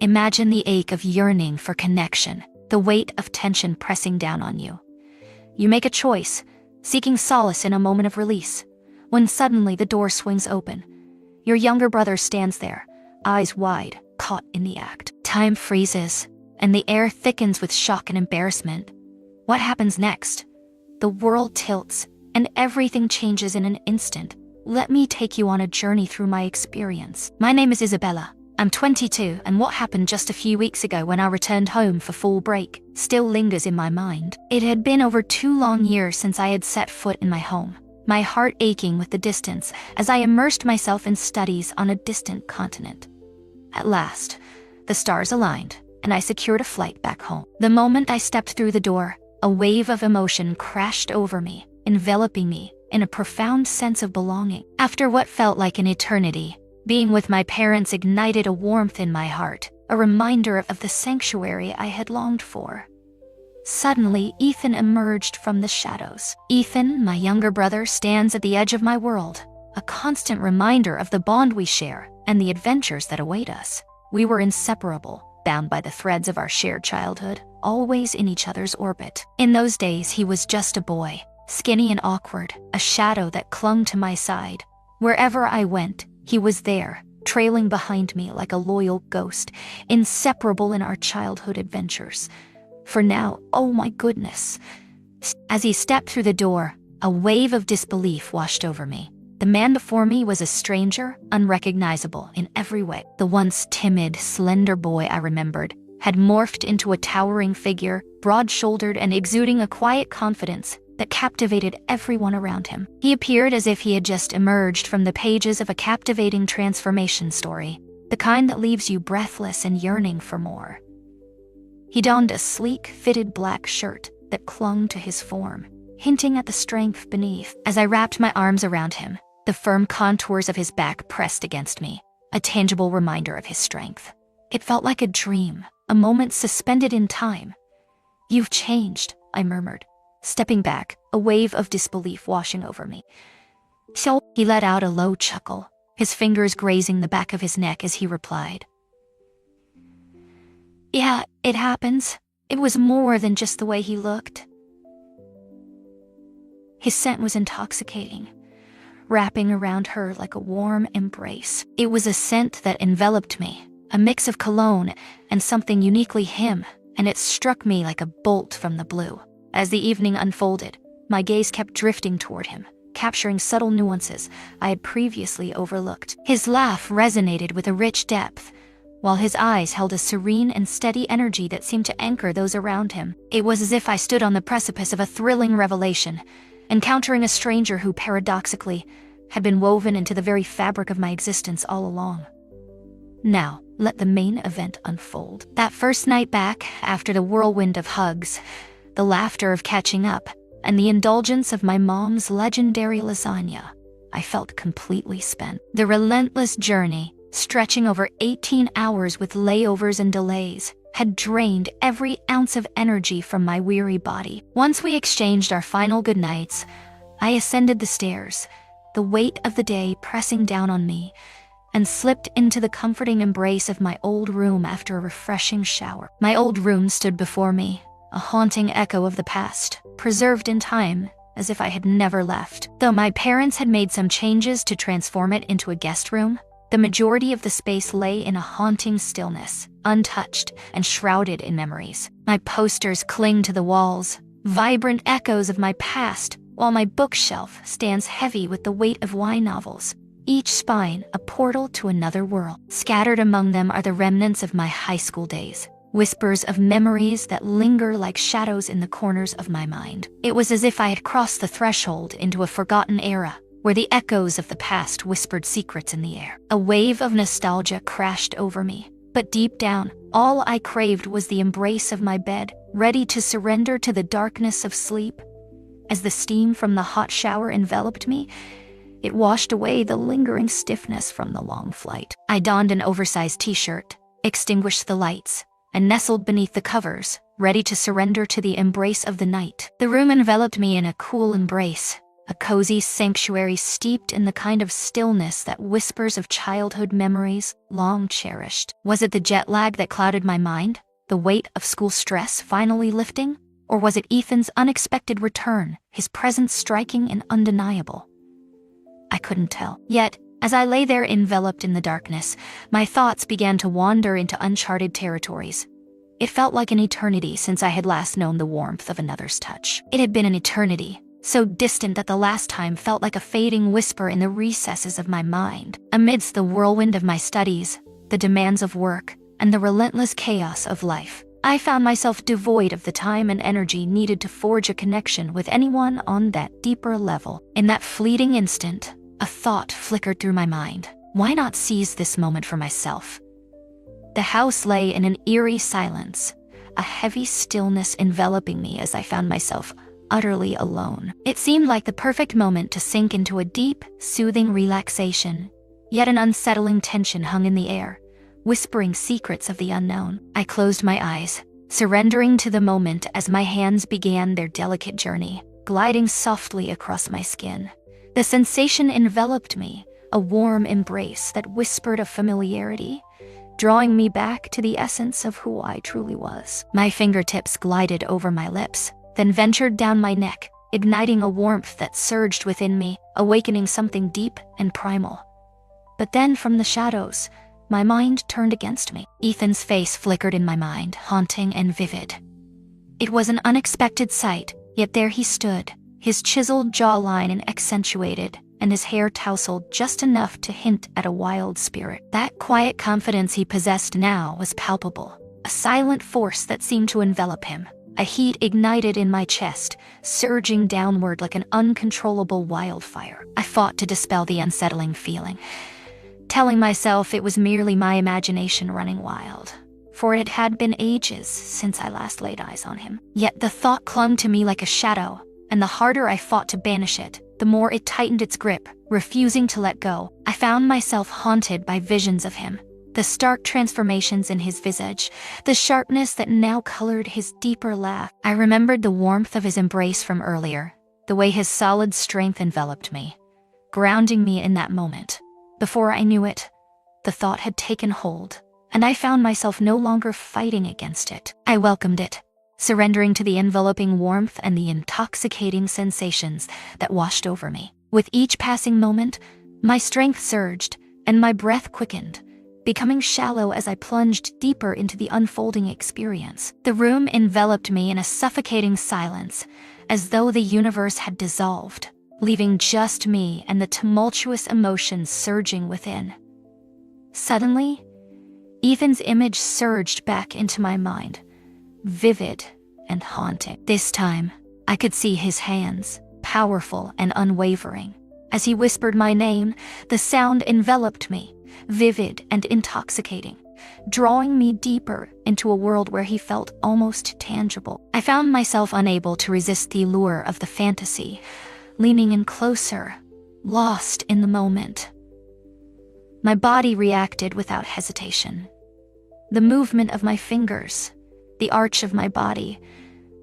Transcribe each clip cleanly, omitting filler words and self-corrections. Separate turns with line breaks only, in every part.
Imagine the ache of yearning for connection, the weight of tension pressing down on you. You make a choice, seeking solace in a moment of release, when suddenly the door swings open. Your younger brother stands there, eyes wide, caught in the act. Time freezes, and the air thickens with shock and embarrassment. What happens next? The world tilts, and everything changes in an instant. Let me take you on a journey through my experience. My name is Isabella. I'm 22, and what happened just a few weeks ago when I returned home for fall break still lingers in my mind. It had been over 2 long years since I had set foot in my home, my heart aching with the distance as I immersed myself in studies on a distant continent. At last, the stars aligned, and I secured a flight back home. The moment I stepped through the door, a wave of emotion crashed over me, enveloping me in a profound sense of belonging. After what felt like an eternity, being with my parents ignited a warmth in my heart, a reminder of the sanctuary I had longed for. Suddenly, Ethan emerged from the shadows. Ethan, my younger brother, stands at the edge of my world, a constant reminder of the bond we share and the adventures that await us. We were inseparable, bound by the threads of our shared childhood, always in each other's orbit. In those days, he was just a boy, skinny and awkward, a shadow that clung to my side. Wherever I went, he was there, trailing behind me like a loyal ghost, inseparable in our childhood adventures. For now, oh my goodness. As he stepped through the door, a wave of disbelief washed over me. The man before me was a stranger, unrecognizable in every way. The once timid, slender boy I remembered had morphed into a towering figure, broad-shouldered and exuding a quiet confidence that captivated everyone around him. He appeared as if he had just emerged from the pages of a captivating transformation story, the kind that leaves you breathless and yearning for more. He donned a sleek, fitted black shirt that clung to his form, hinting at the strength beneath. As I wrapped my arms around him, the firm contours of his back pressed against me, a tangible reminder of his strength. It felt like a dream, a moment suspended in time. "You've changed," I murmured, stepping back, a wave of disbelief washing over me. "So," he let out a low chuckle, his fingers grazing the back of his neck as he replied, "Yeah, it happens. It was more than just the way he looked." His scent was intoxicating, wrapping around her like a warm embrace. It was a scent that enveloped me, a mix of cologne and something uniquely him, and it struck me like a bolt from the blue. As the evening unfolded, my gaze kept drifting toward him, capturing subtle nuances I had previously overlooked. His laugh resonated with a rich depth, while his eyes held a serene and steady energy that seemed to anchor those around him. It was as if I stood on the precipice of a thrilling revelation, encountering a stranger who, paradoxically, had been woven into the very fabric of my existence all along. Now, let the main event unfold. That first night back, after the whirlwind of hugs, the laughter of catching up, and the indulgence of my mom's legendary lasagna, I felt completely spent. The relentless journey, stretching over 18 hours with layovers and delays, had drained every ounce of energy from my weary body. Once we exchanged our final goodnights, I ascended the stairs, the weight of the day pressing down on me, and slipped into the comforting embrace of my old room after a refreshing shower. My old room stood before me, a haunting echo of the past, preserved in time, as if I had never left. Though my parents had made some changes to transform it into a guest room, the majority of the space lay in a haunting stillness, untouched and shrouded in memories. My posters cling to the walls, vibrant echoes of my past, while my bookshelf stands heavy with the weight of YA novels, each spine a portal to another world. Scattered among them are the remnants of my high school days, whispers of memories that linger like shadows in the corners of my mind. It was as if I had crossed the threshold into a forgotten era, where the echoes of the past whispered secrets in the air. A wave of nostalgia crashed over me, but deep down, all I craved was the embrace of my bed, ready to surrender to the darkness of sleep. As the steam from the hot shower enveloped me, it washed away the lingering stiffness from the long flight. I donned an oversized t-shirt, extinguished the lights, and nestled beneath the covers, ready to surrender to the embrace of the night. The room enveloped me in a cool embrace, a cozy sanctuary steeped in the kind of stillness that whispers of childhood memories long cherished. Was it the jet lag that clouded my mind, the weight of school stress finally lifting? Or was it Ethan's unexpected return, his presence striking and undeniable? I couldn't tell. Yet, as I lay there enveloped in the darkness, my thoughts began to wander into uncharted territories. It felt like an eternity since I had last known the warmth of another's touch. It had been an eternity, so distant that the last time felt like a fading whisper in the recesses of my mind. Amidst the whirlwind of my studies, the demands of work, and the relentless chaos of life, I found myself devoid of the time and energy needed to forge a connection with anyone on that deeper level. In that fleeting instant, a thought flickered through my mind. Why not seize this moment for myself? The house lay in an eerie silence, a heavy stillness enveloping me as I found myself utterly alone. It seemed like the perfect moment to sink into a deep, soothing relaxation, yet an unsettling tension hung in the air, whispering secrets of the unknown. I closed my eyes, surrendering to the moment as my hands began their delicate journey, gliding softly across my skin. The sensation enveloped me, a warm embrace that whispered of familiarity, drawing me back to the essence of who I truly was. My fingertips glided over my lips, then ventured down my neck, igniting a warmth that surged within me, awakening something deep and primal. But then from the shadows, my mind turned against me. Ethan's face flickered in my mind, haunting and vivid. It was an unexpected sight, yet there he stood, his chiseled jawline and accentuated, and his hair tousled just enough to hint at a wild spirit. That quiet confidence he possessed now was palpable, a silent force that seemed to envelop him. A heat ignited in my chest, surging downward like an uncontrollable wildfire. I fought to dispel the unsettling feeling, telling myself it was merely my imagination running wild, for it had been ages since I last laid eyes on him. Yet the thought clung to me like a shadow, and the harder I fought to banish it, the more it tightened its grip, refusing to let go. I found myself haunted by visions of him, the stark transformations in his visage, the sharpness that now colored his deeper laugh. I remembered the warmth of his embrace from earlier, the way his solid strength enveloped me, grounding me in that moment. Before I knew it, the thought had taken hold, and I found myself no longer fighting against it. I welcomed it, surrendering to the enveloping warmth and the intoxicating sensations that washed over me. With each passing moment, my strength surged, and my breath quickened, becoming shallow as I plunged deeper into the unfolding experience. The room enveloped me in a suffocating silence, as though the universe had dissolved, leaving just me and the tumultuous emotions surging within. Suddenly, Ethan's image surged back into my mind, vivid and haunting. This time, I could see his hands, powerful and unwavering. As he whispered my name, the sound enveloped me, vivid and intoxicating, drawing me deeper into a world where he felt almost tangible. I found myself unable to resist the allure of the fantasy, leaning in closer, lost in the moment. My body reacted without hesitation. The movement of my fingers, the arch of my body,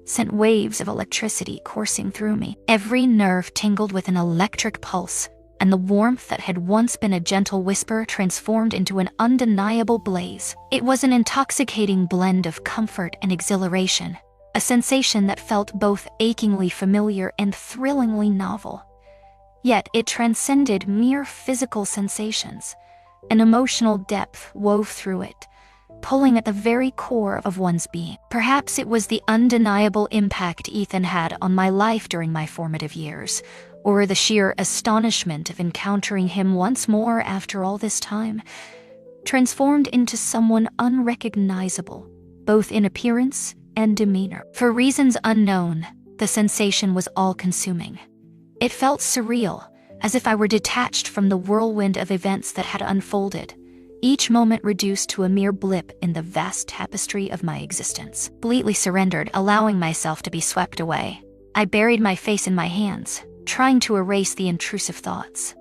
sent waves of electricity coursing through me. Every nerve tingled with an electric pulse, and the warmth that had once been a gentle whisper transformed into an undeniable blaze. It was an intoxicating blend of comfort and exhilaration, a sensation that felt both achingly familiar and thrillingly novel. Yet it transcended mere physical sensations. An emotional depth wove through it, pulling at the very core of one's being. Perhaps it was the undeniable impact Ethan had on my life during my formative years, or the sheer astonishment of encountering him once more after all this time, transformed into someone unrecognizable, both in appearance and demeanor. For reasons unknown, the sensation was all-consuming. It felt surreal, as if I were detached from the whirlwind of events that had unfolded, each moment reduced to a mere blip in the vast tapestry of my existence. Completely surrendered, allowing myself to be swept away, I buried my face in my hands, trying to erase the intrusive thoughts.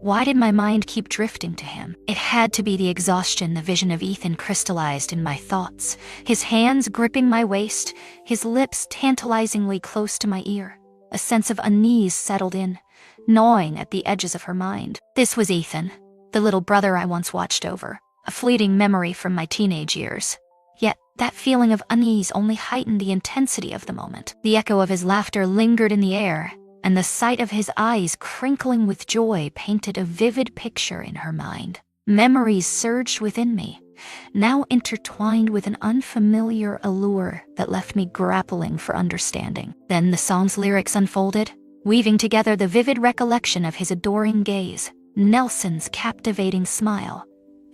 Why did my mind keep drifting to him? It had to be the exhaustion. The vision of Ethan crystallized in my thoughts, his hands gripping my waist, his lips tantalizingly close to my ear. A sense of unease settled in, gnawing at the edges of her mind. This was Ethan, the little brother I once watched over, a fleeting memory from my teenage years. Yet, that feeling of unease only heightened the intensity of the moment. The echo of his laughter lingered in the air, and the sight of his eyes crinkling with joy painted a vivid picture in her mind. Memories surged within me, now intertwined with an unfamiliar allure that left me grappling for understanding. Then the song's lyrics unfolded, weaving together the vivid recollection of his adoring gaze, Nelson's captivating smile,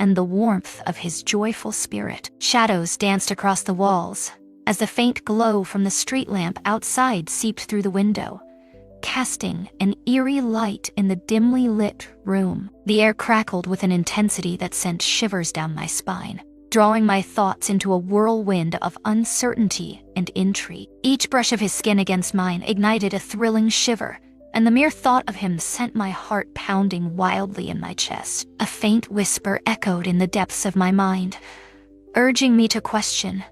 and the warmth of his joyful spirit. Shadows danced across the walls as the faint glow from the street lamp outside seeped through the window, casting an eerie light in the dimly lit room. The air crackled with an intensity that sent shivers down my spine, drawing my thoughts into a whirlwind of uncertainty and intrigue. Each brush of his skin against mine ignited a thrilling shiver, and the mere thought of him sent my heart pounding wildly in my chest. A faint whisper echoed in the depths of my mind, urging me to question,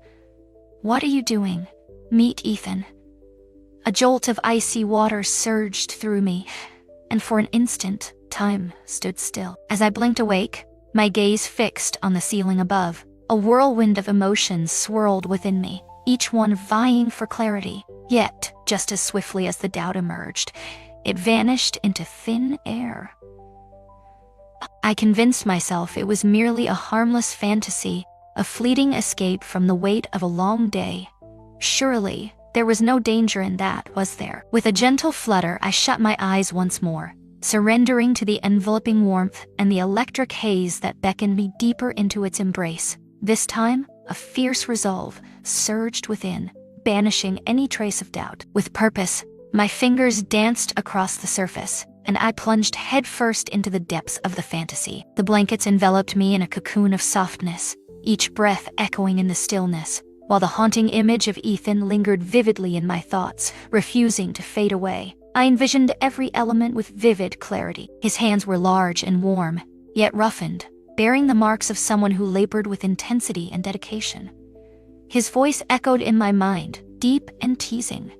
"What are you doing? Meet Ethan." A jolt of icy water surged through me, and for an instant, time stood still. As I blinked awake, my gaze fixed on the ceiling above, a whirlwind of emotions swirled within me, each one vying for clarity. Yet, just as swiftly as the doubt emerged, it vanished into thin air. I convinced myself it was merely a harmless fantasy, a fleeting escape from the weight of a long day. Surely, there was no danger in that, was there? With a gentle flutter, I shut my eyes once more, surrendering to the enveloping warmth and the electric haze that beckoned me deeper into its embrace. This time, a fierce resolve surged within, banishing any trace of doubt. With purpose, my fingers danced across the surface, and I plunged headfirst into the depths of the fantasy. The blankets enveloped me in a cocoon of softness, each breath echoing in the stillness, while the haunting image of Ethan lingered vividly in my thoughts, refusing to fade away. I envisioned every element with vivid clarity. His hands were large and warm, yet roughened, bearing the marks of someone who labored with intensity and dedication. His voice echoed in my mind, deep and teasing,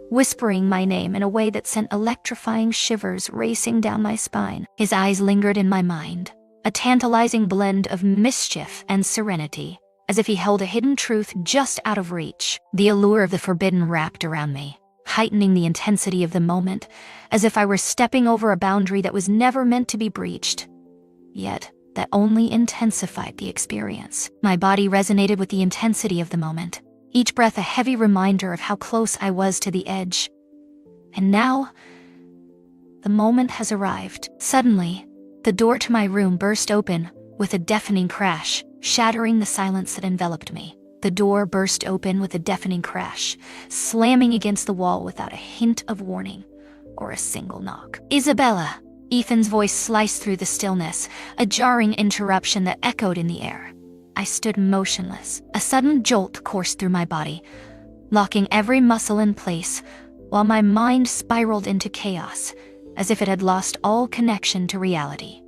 whispering my name in a way that sent electrifying shivers racing down my spine. His eyes lingered in my mind, a tantalizing blend of mischief and serenity, as if he held a hidden truth just out of reach. The allure of the forbidden wrapped around me, heightening the intensity of the moment, as if I were stepping over a boundary that was never meant to be breached. Yet, that only intensified the experience. My body resonated with the intensity of the moment, each breath a heavy reminder of how close I was to the edge. And now, the moment has arrived. Suddenly, the door to my room burst open with a deafening crash, shattering the silence that enveloped me. The door burst open with a deafening crash, slamming against the wall without a hint of warning or a single knock. "Isabella!" Ethan's voice sliced through the stillness, a jarring interruption that echoed in the air. I stood motionless. A sudden jolt coursed through my body, locking every muscle in place, while my mind spiraled into chaos, as if it had lost all connection to reality.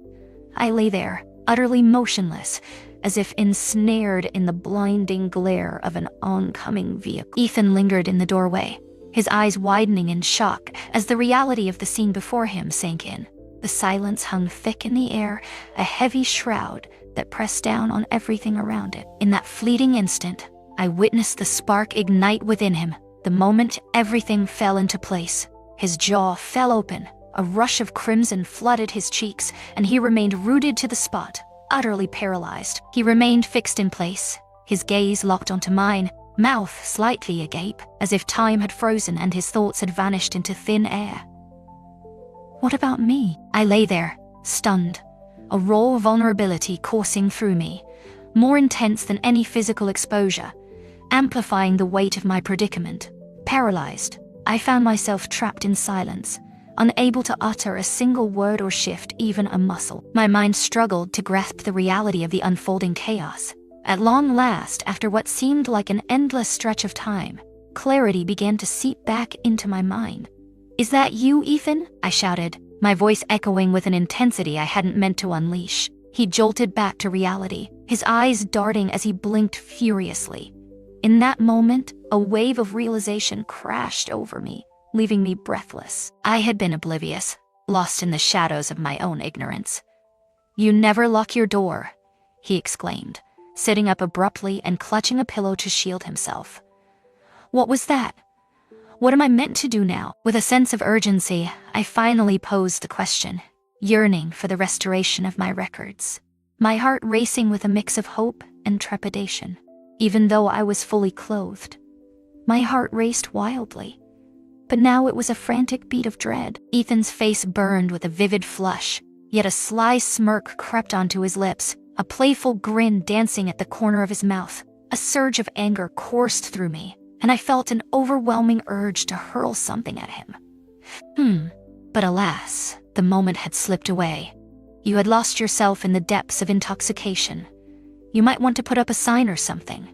I lay there, utterly motionless, as if ensnared in the blinding glare of an oncoming vehicle. Ethan lingered in the doorway, his eyes widening in shock as the reality of the scene before him sank in. The silence hung thick in the air, a heavy shroud that pressed down on everything around it. In that fleeting instant, I witnessed the spark ignite within him. The moment everything fell into place, his jaw fell open, a rush of crimson flooded his cheeks, and he remained rooted to the spot, utterly paralyzed. He remained fixed in place, his gaze locked onto mine, mouth slightly agape, as if time had frozen and his thoughts had vanished into thin air. What about me? I lay there, stunned, a raw vulnerability coursing through me, more intense than any physical exposure, amplifying the weight of my predicament. Paralyzed, I found myself trapped in silence, unable to utter a single word or shift even a muscle. My mind struggled to grasp the reality of the unfolding chaos. At long last, after what seemed like an endless stretch of time, clarity began to seep back into my mind. "Is that you, Ethan?" I shouted, my voice echoing with an intensity I hadn't meant to unleash. He jolted back to reality, his eyes darting as he blinked furiously. In that moment, a wave of realization crashed over me, leaving me breathless. I had been oblivious, lost in the shadows of my own ignorance. "You never lock your door," he exclaimed, sitting up abruptly and clutching a pillow to shield himself. What was that? What am I meant to do now? With a sense of urgency, I finally posed the question, yearning for the restoration of my records, my heart racing with a mix of hope and trepidation. Even though I was fully clothed, my heart raced wildly. But now it was a frantic beat of dread. Ethan's face burned with a vivid flush, yet a sly smirk crept onto his lips, a playful grin dancing at the corner of his mouth. A surge of anger coursed through me, and I felt an overwhelming urge to hurl something at him. But alas, the moment had slipped away. You had lost yourself in the depths of intoxication. "You might want to put up a sign or something,"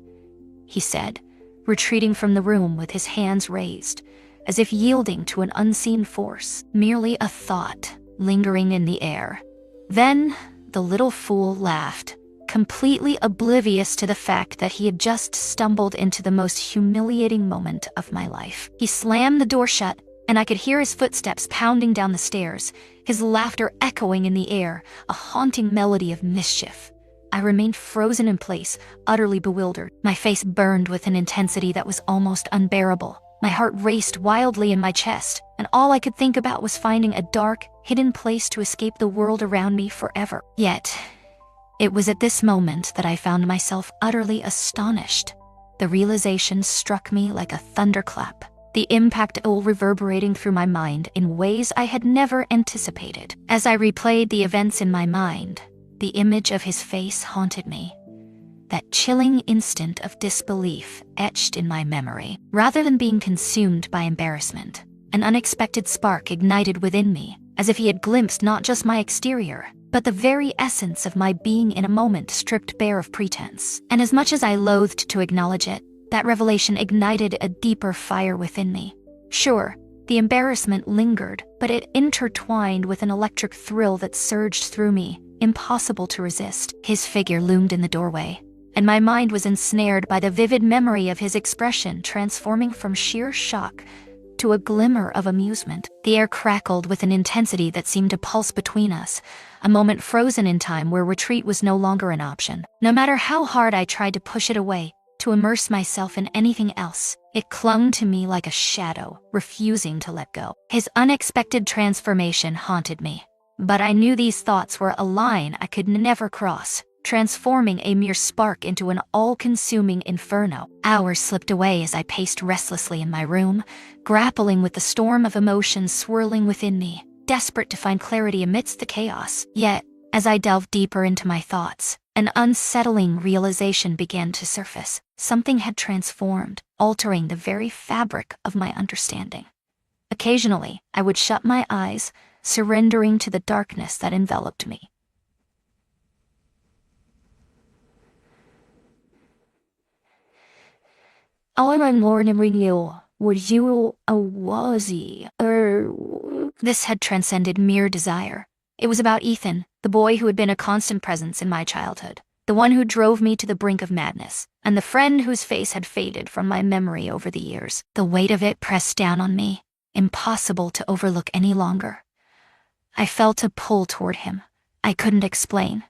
he said, retreating from the room with his hands raised, as if yielding to an unseen force. Merely a thought, lingering in the air. Then, the little fool laughed, completely oblivious to the fact that he had just stumbled into the most humiliating moment of my life. He slammed the door shut, and I could hear his footsteps pounding down the stairs, his laughter echoing in the air, a haunting melody of mischief. I remained frozen in place, utterly bewildered. My face burned with an intensity that was almost unbearable. My heart raced wildly in my chest, and all I could think about was finding a dark, hidden place to escape the world around me forever. Yet, it was at this moment that I found myself utterly astonished. The realization struck me like a thunderclap, the impact all reverberating through my mind in ways I had never anticipated. As I replayed the events in my mind, the image of his face haunted me. That chilling instant of disbelief etched in my memory. Rather than being consumed by embarrassment, an unexpected spark ignited within me, as if he had glimpsed not just my exterior, but the very essence of my being in a moment stripped bare of pretense. And as much as I loathed to acknowledge it, that revelation ignited a deeper fire within me. Sure, the embarrassment lingered, but it intertwined with an electric thrill that surged through me, impossible to resist. His figure loomed in the doorway, and my mind was ensnared by the vivid memory of his expression transforming from sheer shock to a glimmer of amusement. The air crackled with an intensity that seemed to pulse between us, a moment frozen in time where retreat was no longer an option. No matter how hard I tried to push it away, to immerse myself in anything else, it clung to me like a shadow, refusing to let go. His unexpected transformation haunted me, but I knew these thoughts were a line I could never cross, transforming a mere spark into an all-consuming inferno. Hours slipped away as I paced restlessly in my room, grappling with the storm of emotions swirling within me, desperate to find clarity amidst the chaos. Yet, as I delved deeper into my thoughts, an unsettling realization began to surface. Something had transformed, altering the very fabric of my understanding. Occasionally, I would shut my eyes, surrendering to the darkness that enveloped me. This had transcended mere desire. It was about Ethan, the boy who had been a constant presence in my childhood, the one who drove me to the brink of madness, and the friend whose face had faded from my memory over the years. The weight of it pressed down on me, impossible to overlook any longer. I felt a pull toward him I couldn't explain,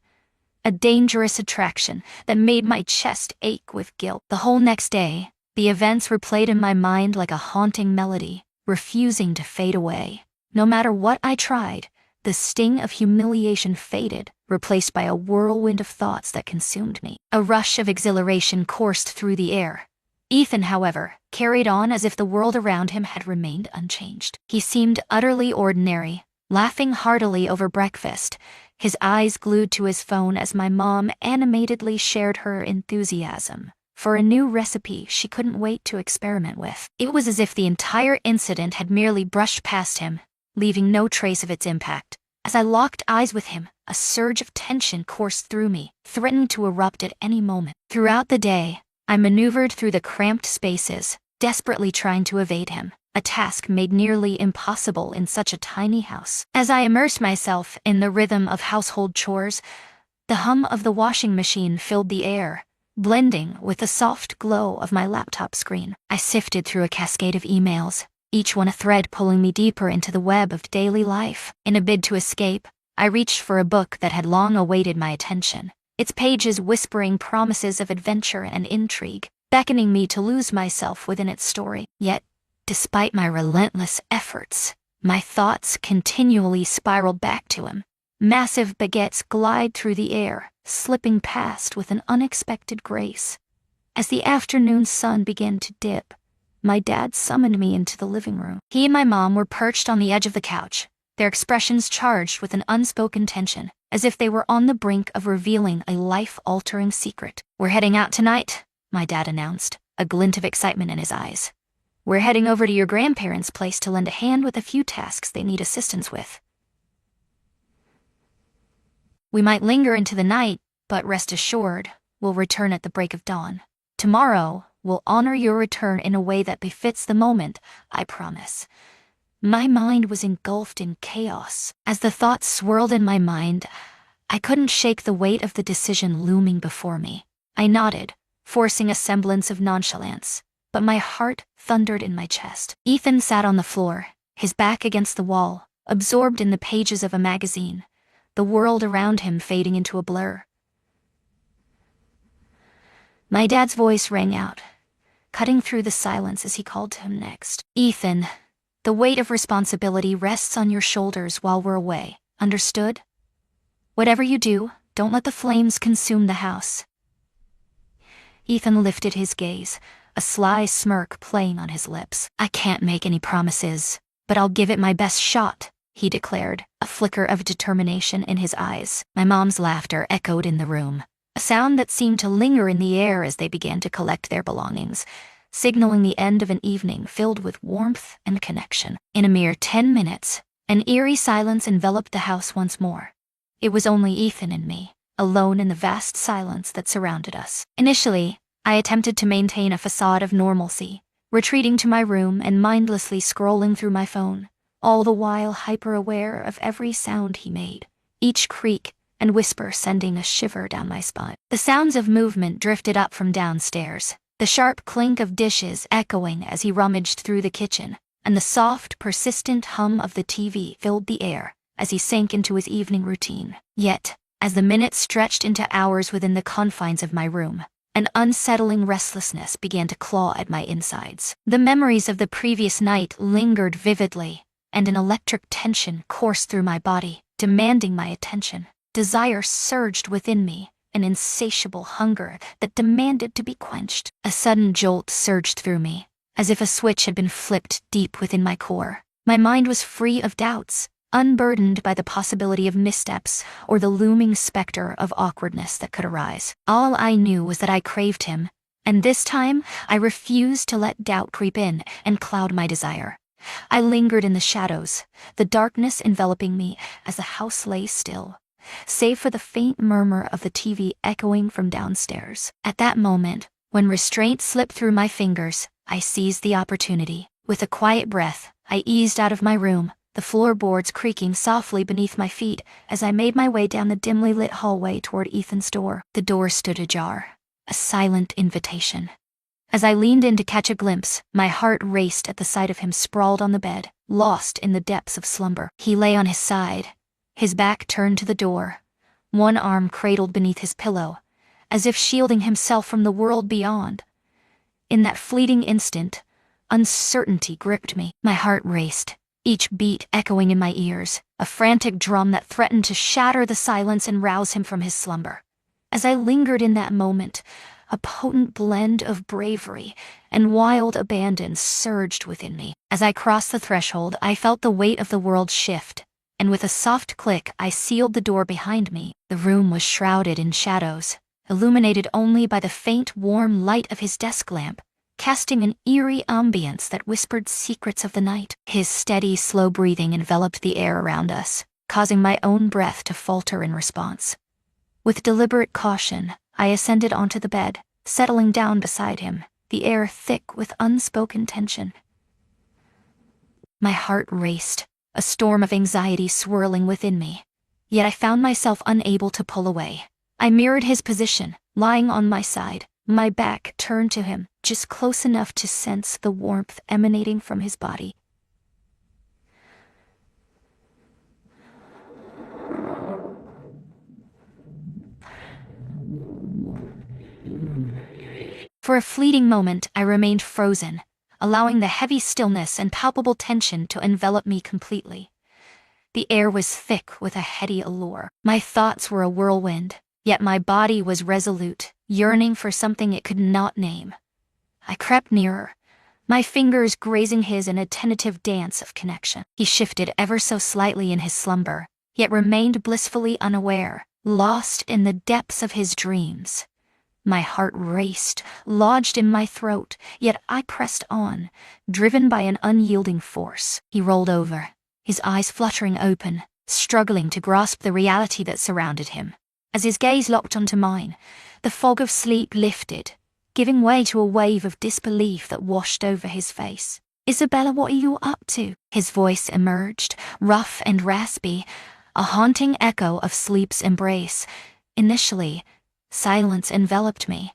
a dangerous attraction that made my chest ache with guilt. The whole next day, the events replayed in my mind like a haunting melody, refusing to fade away. No matter what I tried, the sting of humiliation faded, replaced by a whirlwind of thoughts that consumed me. A rush of exhilaration coursed through the air. Ethan, however, carried on as if the world around him had remained unchanged. He seemed utterly ordinary, laughing heartily over breakfast, his eyes glued to his phone as my mom animatedly shared her enthusiasm for a new recipe she couldn't wait to experiment with. It was as if the entire incident had merely brushed past him, leaving no trace of its impact. As I locked eyes with him, a surge of tension coursed through me, threatening to erupt at any moment. Throughout the day, I maneuvered through the cramped spaces, desperately trying to evade him, a task made nearly impossible in such a tiny house. As I immersed myself in the rhythm of household chores, the hum of the washing machine filled the air, blending with the soft glow of my laptop screen. I sifted through a cascade of emails, each one a thread pulling me deeper into the web of daily life. In a bid to escape, I reached for a book that had long awaited my attention, its pages whispering promises of adventure and intrigue, beckoning me to lose myself within its story. Yet, despite my relentless efforts, my thoughts continually spiraled back to him. Massive baguettes glide through the air, slipping past with an unexpected grace. As the afternoon sun began to dip, my dad summoned me into the living room. He and my mom were perched on the edge of the couch, their expressions charged with an unspoken tension, as if they were on the brink of revealing a life-altering secret. "We're heading out tonight," my dad announced, a glint of excitement in his eyes. "We're heading over to your grandparents' place to lend a hand with a few tasks they need assistance with. We might linger into the night, but rest assured, we'll return at the break of dawn. Tomorrow, we'll honor your return in a way that befits the moment, I promise." My mind was engulfed in chaos. As the thoughts swirled in my mind, I couldn't shake the weight of the decision looming before me. I nodded, forcing a semblance of nonchalance, but my heart thundered in my chest. Ethan sat on the floor, his back against the wall, absorbed in the pages of a magazine, the world around him fading into a blur. My dad's voice rang out, cutting through the silence as he called to him next. "Ethan, the weight of responsibility rests on your shoulders while we're away, understood? Whatever you do, don't let the flames consume the house." Ethan lifted his gaze, a sly smirk playing on his lips. "I can't make any promises, but I'll give it my best shot," he declared, a flicker of determination in his eyes. My mom's laughter echoed in the room, a sound that seemed to linger in the air as they began to collect their belongings, signaling the end of an evening filled with warmth and connection. In a mere 10 minutes, an eerie silence enveloped the house once more. It was only Ethan and me, alone in the vast silence that surrounded us. Initially, I attempted to maintain a facade of normalcy, retreating to my room and mindlessly scrolling through my phone, all the while hyper-aware of every sound he made, each creak and whisper sending a shiver down my spine. The sounds of movement drifted up from downstairs, the sharp clink of dishes echoing as he rummaged through the kitchen, and the soft, persistent hum of the TV filled the air as he sank into his evening routine. Yet, as the minutes stretched into hours within the confines of my room, an unsettling restlessness began to claw at my insides. The memories of the previous night lingered vividly, and an electric tension coursed through my body, demanding my attention. Desire surged within me, an insatiable hunger that demanded to be quenched. A sudden jolt surged through me, as if a switch had been flipped deep within my core. My mind was free of doubts, unburdened by the possibility of missteps or the looming specter of awkwardness that could arise. All I knew was that I craved him, and this time I refused to let doubt creep in and cloud my desire. I lingered in the shadows, the darkness enveloping me as the house lay still, save for the faint murmur of the TV echoing from downstairs. At that moment, when restraint slipped through my fingers, I seized the opportunity. With a quiet breath, I eased out of my room, the floorboards creaking softly beneath my feet as I made my way down the dimly lit hallway toward Ethan's door. The door stood ajar, a silent invitation. As I leaned in to catch a glimpse, my heart raced at the sight of him sprawled on the bed, lost in the depths of slumber. He lay on his side, his back turned to the door, one arm cradled beneath his pillow, as if shielding himself from the world beyond. In that fleeting instant, uncertainty gripped me. My heart raced, each beat echoing in my ears, a frantic drum that threatened to shatter the silence and rouse him from his slumber. As I lingered in that moment, a potent blend of bravery and wild abandon surged within me. As I crossed the threshold, I felt the weight of the world shift, and with a soft click, I sealed the door behind me. The room was shrouded in shadows, illuminated only by the faint, warm light of his desk lamp, casting an eerie ambience that whispered secrets of the night. His steady, slow breathing enveloped the air around us, causing my own breath to falter in response. With deliberate caution, I ascended onto the bed, settling down beside him, the air thick with unspoken tension. My heart raced, a storm of anxiety swirling within me, yet I found myself unable to pull away. I mirrored his position, lying on my side, my back turned to him, just close enough to sense the warmth emanating from his body. For a fleeting moment, I remained frozen, allowing the heavy stillness and palpable tension to envelop me completely. The air was thick with a heady allure. My thoughts were a whirlwind, yet my body was resolute, yearning for something it could not name. I crept nearer, my fingers grazing his in a tentative dance of connection. He shifted ever so slightly in his slumber, yet remained blissfully unaware, lost in the depths of his dreams. My heart raced, lodged in my throat, yet I pressed on, driven by an unyielding force. He rolled over, his eyes fluttering open, struggling to grasp the reality that surrounded him. As his gaze locked onto mine, the fog of sleep lifted, giving way to a wave of disbelief that washed over his face. "Isabella, what are you up to?" His voice emerged, rough and raspy, a haunting echo of sleep's embrace. Initially, silence enveloped me.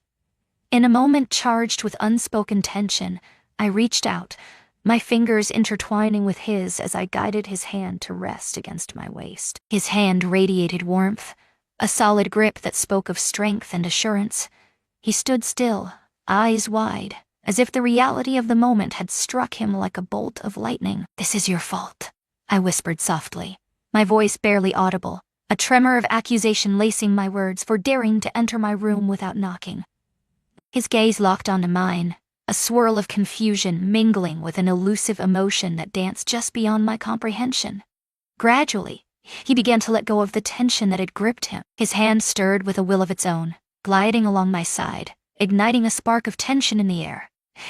In a moment charged with unspoken tension, I reached out, my fingers intertwining with his as I guided his hand to rest against my waist. His hand radiated warmth, a solid grip that spoke of strength and assurance. He stood still, eyes wide, as if the reality of the moment had struck him like a bolt of lightning. "This is your fault," I whispered softly, my voice barely audible, a tremor of accusation lacing my words for daring to enter my room without knocking. His gaze locked onto mine, a swirl of confusion mingling with an elusive emotion that danced just beyond my comprehension. Gradually, he began to let go of the tension that had gripped him. His hand stirred with a will of its own, gliding along my side, igniting a spark of tension in the air.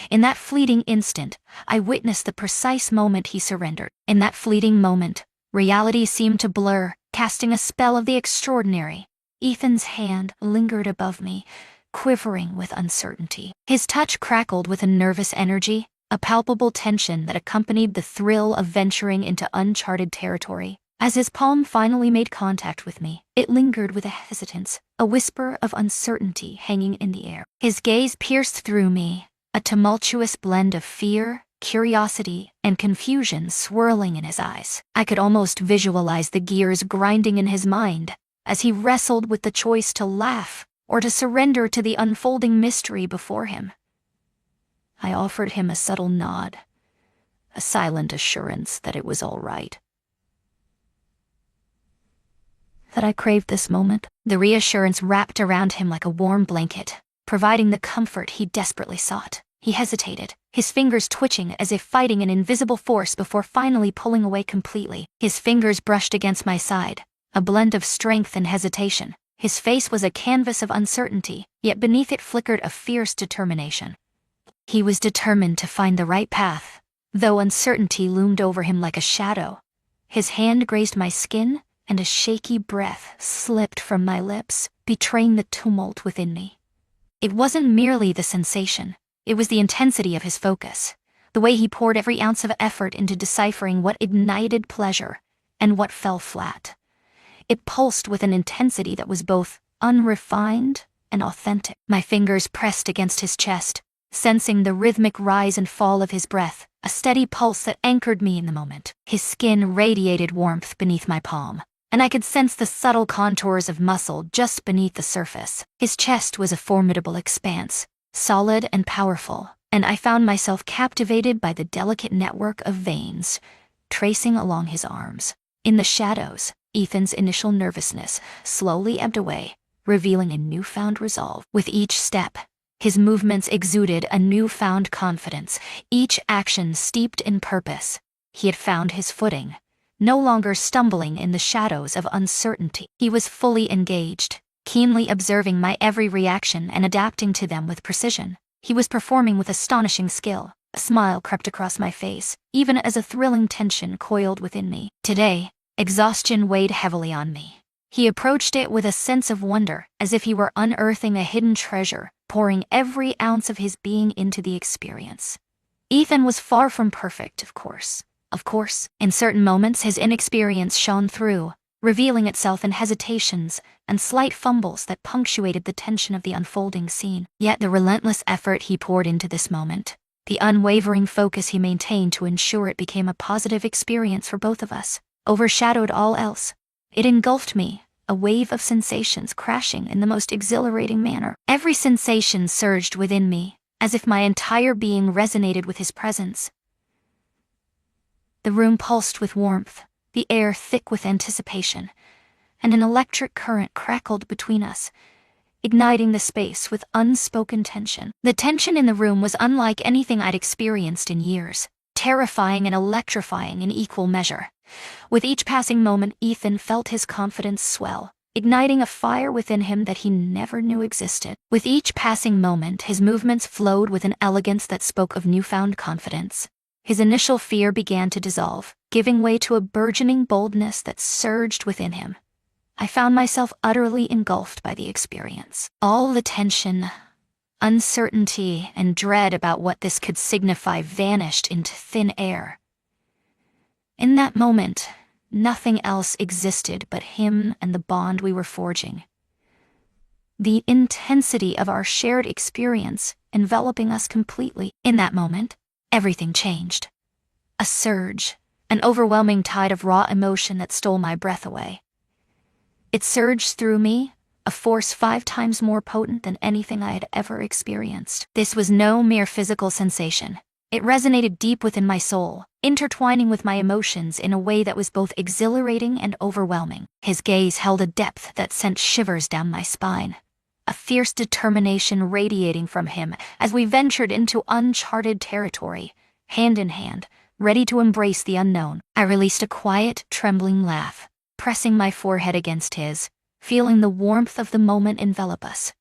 In that fleeting instant, I witnessed the precise moment he surrendered. In that fleeting moment, reality seemed to blur, casting a spell of the extraordinary. Ethan's hand lingered above me, quivering with uncertainty. His touch crackled with a nervous energy, a palpable tension that accompanied the thrill of venturing into uncharted territory. As his palm finally made contact with me, it lingered with a hesitance, a whisper of uncertainty hanging in the air. His gaze pierced through me, a tumultuous blend of fear, curiosity, and confusion swirling in his eyes. I could almost visualize the gears grinding in his mind as he wrestled with the choice to laugh or to surrender to the unfolding mystery before him. I offered him a subtle nod, a silent assurance that it was all right, that I craved this moment. The reassurance wrapped around him like a warm blanket, providing the comfort he desperately sought. He hesitated, his fingers twitching as if fighting an invisible force before finally pulling away completely. His fingers brushed against my side, a blend of strength and hesitation. His face was a canvas of uncertainty, yet beneath it flickered a fierce determination. He was determined to find the right path, though uncertainty loomed over him like a shadow. His hand grazed my skin, and a shaky breath slipped from my lips, betraying the tumult within me. It wasn't merely the sensation, it was the intensity of his focus, the way he poured every ounce of effort into deciphering what ignited pleasure and what fell flat. It pulsed with an intensity that was both unrefined and authentic. My fingers pressed against his chest, sensing the rhythmic rise and fall of his breath, a steady pulse that anchored me in the moment. His skin radiated warmth beneath my palm, and I could sense the subtle contours of muscle just beneath the surface. His chest was a formidable expanse, solid and powerful, and I found myself captivated by the delicate network of veins tracing along his arms. In the shadows, Ethan's initial nervousness slowly ebbed away, revealing a newfound resolve. With each step, his movements exuded a newfound confidence, each action steeped in purpose. He had found his footing, no longer stumbling in the shadows of uncertainty. He was fully engaged, keenly observing my every reaction and adapting to them with precision. He was performing with astonishing skill. A smile crept across my face, even as a thrilling tension coiled within me. Today, exhaustion weighed heavily on me. He approached it with a sense of wonder, as if he were unearthing a hidden treasure, pouring every ounce of his being into the experience. Ethan was far from perfect, of course. In certain moments his inexperience shone through, revealing itself in hesitations and slight fumbles that punctuated the tension of the unfolding scene. Yet the relentless effort he poured into this moment, the unwavering focus he maintained to ensure it became a positive experience for both of us, overshadowed all else. It engulfed me, a wave of sensations crashing in the most exhilarating manner. Every sensation surged within me, as if my entire being resonated with his presence. The room pulsed with warmth, the air thick with anticipation, and an electric current crackled between us, igniting the space with unspoken tension. The tension in the room was unlike anything I'd experienced in years, terrifying and electrifying in equal measure. With each passing moment, Ethan felt his confidence swell, igniting a fire within him that he never knew existed. With each passing moment, his movements flowed with an elegance that spoke of newfound confidence. His initial fear began to dissolve, giving way to a burgeoning boldness that surged within him. I found myself utterly engulfed by the experience. All the tension, uncertainty, and dread about what this could signify vanished into thin air. In that moment, nothing else existed but him and the bond we were forging. The intensity of our shared experience enveloping us completely. In that moment, everything changed. A surge, an overwhelming tide of raw emotion that stole my breath away. It surged through me, a force 5 times more potent than anything I had ever experienced. This was no mere physical sensation. It resonated deep within my soul, intertwining with my emotions in a way that was both exhilarating and overwhelming. His gaze held a depth that sent shivers down my spine, a fierce determination radiating from him as we ventured into uncharted territory, hand in hand, ready to embrace the unknown. I released a quiet, trembling laugh, pressing my forehead against his, feeling the warmth of the moment envelop us.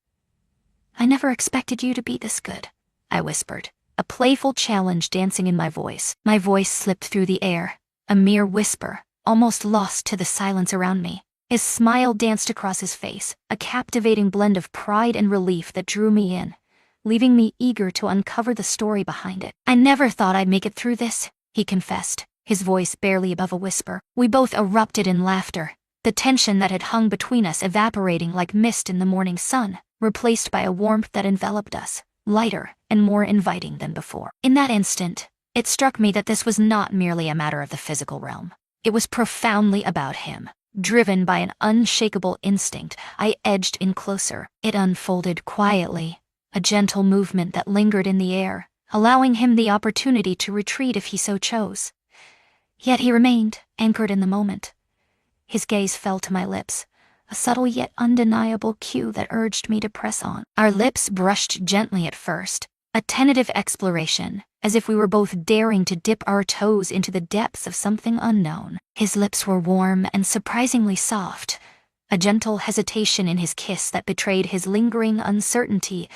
"I never expected you to be this good," I whispered, a playful challenge dancing in my voice. My voice slipped through the air, a mere whisper, almost lost to the silence around me. His smile danced across his face, a captivating blend of pride and relief that drew me in, leaving me eager to uncover the story behind it. "I never thought I'd make it through this," he confessed, his voice barely above a whisper. We both erupted in laughter, the tension that had hung between us evaporating like mist in the morning sun, replaced by a warmth that enveloped us, lighter and more inviting than before. In that instant, it struck me that this was not merely a matter of the physical realm. It was profoundly about him. Driven by an unshakable instinct, I edged in closer. It unfolded quietly, a gentle movement that lingered in the air, allowing him the opportunity to retreat if he so chose. Yet he remained, anchored in the moment. His gaze fell to my lips, a subtle yet undeniable cue that urged me to press on. Our lips brushed gently at first, a tentative exploration, as if we were both daring to dip our toes into the depths of something unknown. His lips were warm and surprisingly soft, a gentle hesitation in his kiss that betrayed his lingering uncertainty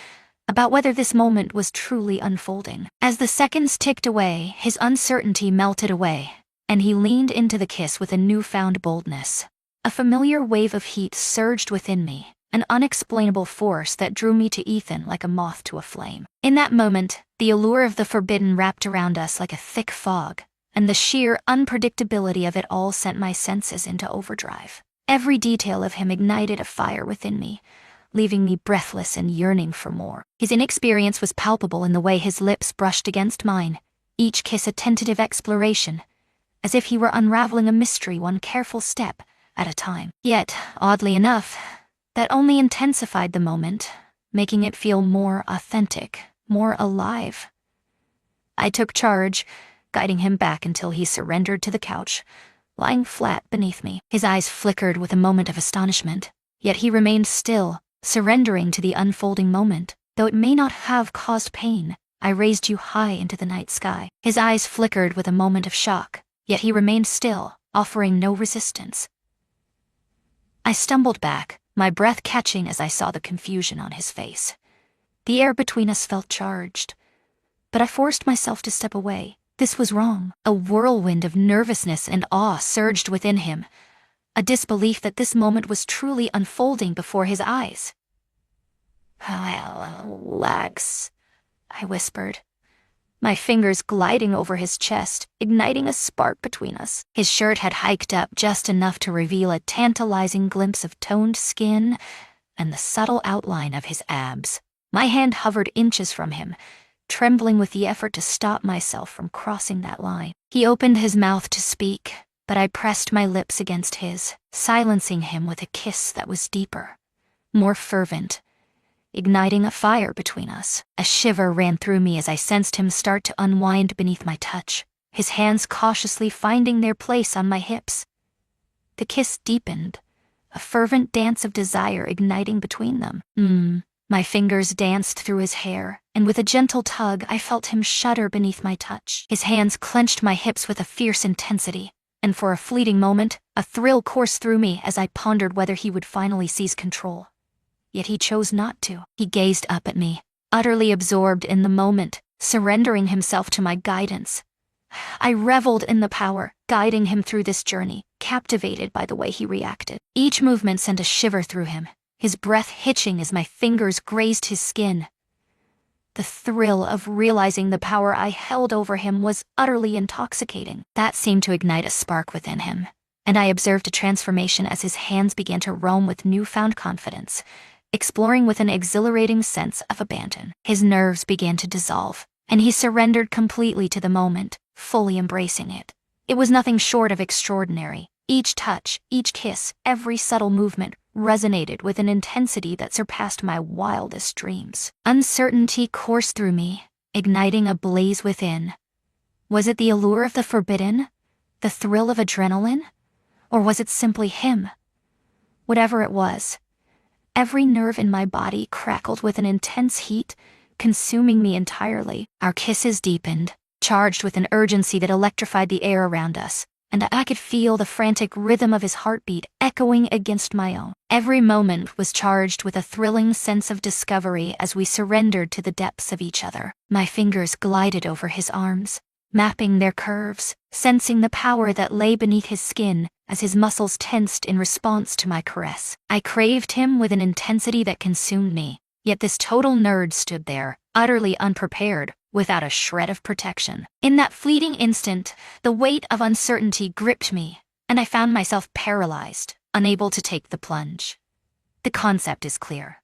about whether this moment was truly unfolding. As the seconds ticked away, his uncertainty melted away, and he leaned into the kiss with a newfound boldness. A familiar wave of heat surged within me, an unexplainable force that drew me to Ethan like a moth to a flame. In that moment, the allure of the forbidden wrapped around us like a thick fog, and the sheer unpredictability of it all sent my senses into overdrive. Every detail of him ignited a fire within me, leaving me breathless and yearning for more. His inexperience was palpable in the way his lips brushed against mine, each kiss a tentative exploration, as if he were unraveling a mystery one careful step at a time. Yet, oddly enough, that only intensified the moment, making it feel more authentic, more alive. I took charge, guiding him back until he surrendered to the couch, lying flat beneath me. His eyes flickered with a moment of astonishment, yet he remained still, surrendering to the unfolding moment. Though it may not have caused pain, I raised you high into the night sky. His eyes flickered with a moment of shock, yet he remained still, offering no resistance. I stumbled back, my breath catching as I saw the confusion on his face. The air between us felt charged, but I forced myself to step away. This was wrong. A whirlwind of nervousness and awe surged within him, a disbelief that this moment was truly unfolding before his eyes. "Relax," I whispered, my fingers gliding over his chest, igniting a spark between us. His shirt had hiked up just enough to reveal a tantalizing glimpse of toned skin and the subtle outline of his abs. My hand hovered inches from him, trembling with the effort to stop myself from crossing that line. He opened his mouth to speak, but I pressed my lips against his, silencing him with a kiss that was deeper, more fervent, igniting a fire between us. A shiver ran through me as I sensed him start to unwind beneath my touch, his hands cautiously finding their place on my hips. The kiss deepened, a fervent dance of desire igniting between them. My fingers danced through his hair, and with a gentle tug I felt him shudder beneath my touch. His hands clenched my hips with a fierce intensity, and for a fleeting moment, a thrill coursed through me as I pondered whether he would finally seize control. Yet he chose not to. He gazed up at me, utterly absorbed in the moment, surrendering himself to my guidance. I reveled in the power, guiding him through this journey, captivated by the way he reacted. Each movement sent a shiver through him, his breath hitching as my fingers grazed his skin. The thrill of realizing the power I held over him was utterly intoxicating. That seemed to ignite a spark within him, and I observed a transformation as his hands began to roam with newfound confidence, exploring with an exhilarating sense of abandon. His nerves began to dissolve, and he surrendered completely to the moment, fully embracing it. It was nothing short of extraordinary. Each touch, each kiss, every subtle movement resonated with an intensity that surpassed my wildest dreams. Uncertainty coursed through me, igniting a blaze within. Was it the allure of the forbidden? The thrill of adrenaline? Or was it simply him? Whatever it was, every nerve in my body crackled with an intense heat, consuming me entirely. Our kisses deepened, charged with an urgency that electrified the air around us, and I could feel the frantic rhythm of his heartbeat echoing against my own. Every moment was charged with a thrilling sense of discovery as we surrendered to the depths of each other. My fingers glided over his arms, mapping their curves, sensing the power that lay beneath his skin as his muscles tensed in response to my caress. I craved him with an intensity that consumed me, yet this total nerd stood there, utterly unprepared, without a shred of protection. In that fleeting instant, the weight of uncertainty gripped me, and I found myself paralyzed, unable to take the plunge. The concept is clear.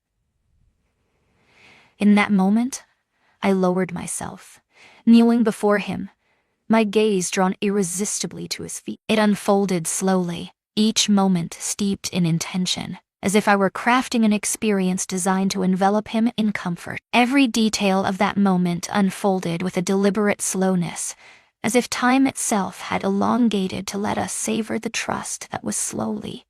In that moment, I lowered myself, kneeling before him, my gaze drawn irresistibly to his feet. It unfolded slowly, each moment steeped in intention, as if I were crafting an experience designed to envelop him in comfort. Every detail of that moment unfolded with a deliberate slowness, as if time itself had elongated to let us savor the trust that was slowly,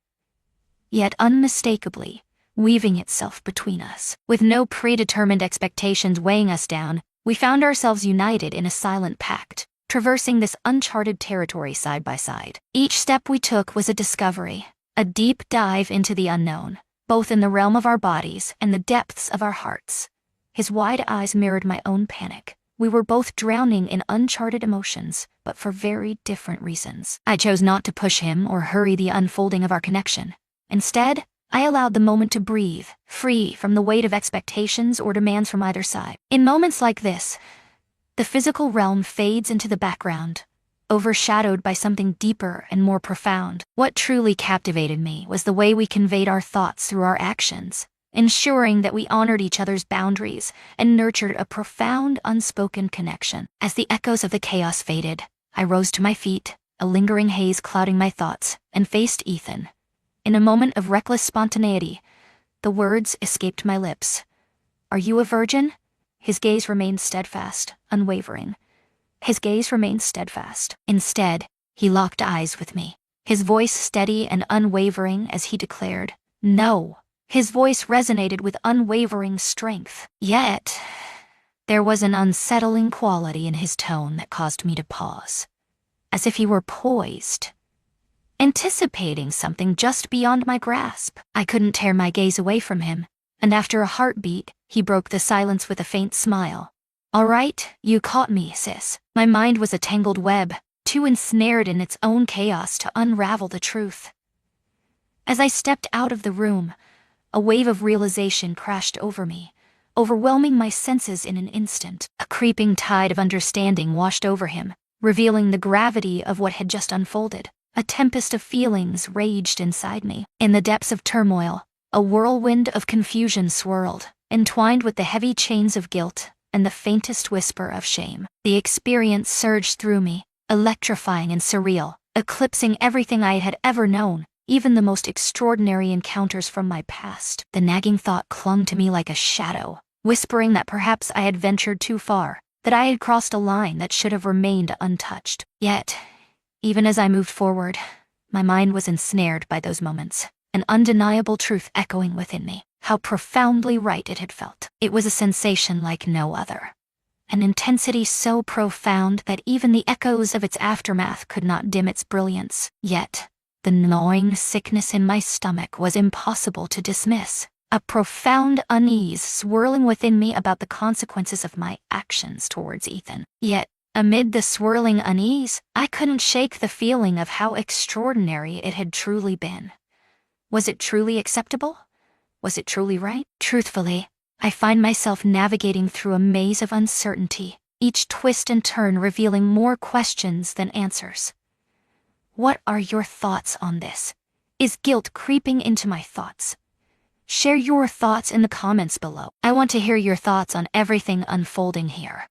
yet unmistakably, weaving itself between us. With no predetermined expectations weighing us down, we found ourselves united in a silent pact, traversing this uncharted territory side by side. Each step we took was a discovery, a deep dive into the unknown, both in the realm of our bodies and the depths of our hearts. His wide eyes mirrored my own panic. We were both drowning in uncharted emotions, but for very different reasons. I chose not to push him or hurry the unfolding of our connection. Instead, I allowed the moment to breathe, free from the weight of expectations or demands from either side. In moments like this, the physical realm fades into the background, overshadowed by something deeper and more profound. What truly captivated me was the way we conveyed our thoughts through our actions, ensuring that we honored each other's boundaries and nurtured a profound, unspoken connection. As the echoes of the chaos faded, I rose to my feet, a lingering haze clouding my thoughts, and faced Ethan. In a moment of reckless spontaneity, the words escaped my lips. "Are you a virgin?" His gaze remained steadfast, unwavering. His gaze remained steadfast. Instead, he locked eyes with me, his voice steady and unwavering as he declared, "No." His voice resonated with unwavering strength. Yet, there was an unsettling quality in his tone that caused me to pause, as if he were poised, anticipating something just beyond my grasp. I couldn't tear my gaze away from him, and after a heartbeat, he broke the silence with a faint smile. "All right, you caught me, sis." My mind was a tangled web, too ensnared in its own chaos to unravel the truth. As I stepped out of the room, a wave of realization crashed over me, overwhelming my senses in an instant. A creeping tide of understanding washed over him, revealing the gravity of what had just unfolded. A tempest of feelings raged inside me. In the depths of turmoil, a whirlwind of confusion swirled, entwined with the heavy chains of guilt and the faintest whisper of shame. The experience surged through me, electrifying and surreal, eclipsing everything I had ever known, even the most extraordinary encounters from my past. The nagging thought clung to me like a shadow, whispering that perhaps I had ventured too far, that I had crossed a line that should have remained untouched. Yet, even as I moved forward, my mind was ensnared by those moments, an undeniable truth echoing within me. How profoundly right it had felt. It was a sensation like no other. An intensity so profound that even the echoes of its aftermath could not dim its brilliance. Yet, the gnawing sickness in my stomach was impossible to dismiss. A profound unease swirling within me about the consequences of my actions towards Ethan. Yet, amid the swirling unease, I couldn't shake the feeling of how extraordinary it had truly been. Was it truly acceptable? Was it truly right? Truthfully, I find myself navigating through a maze of uncertainty, each twist and turn revealing more questions than answers. What are your thoughts on this? Is guilt creeping into my thoughts? Share your thoughts in the comments below. I want to hear your thoughts on everything unfolding here.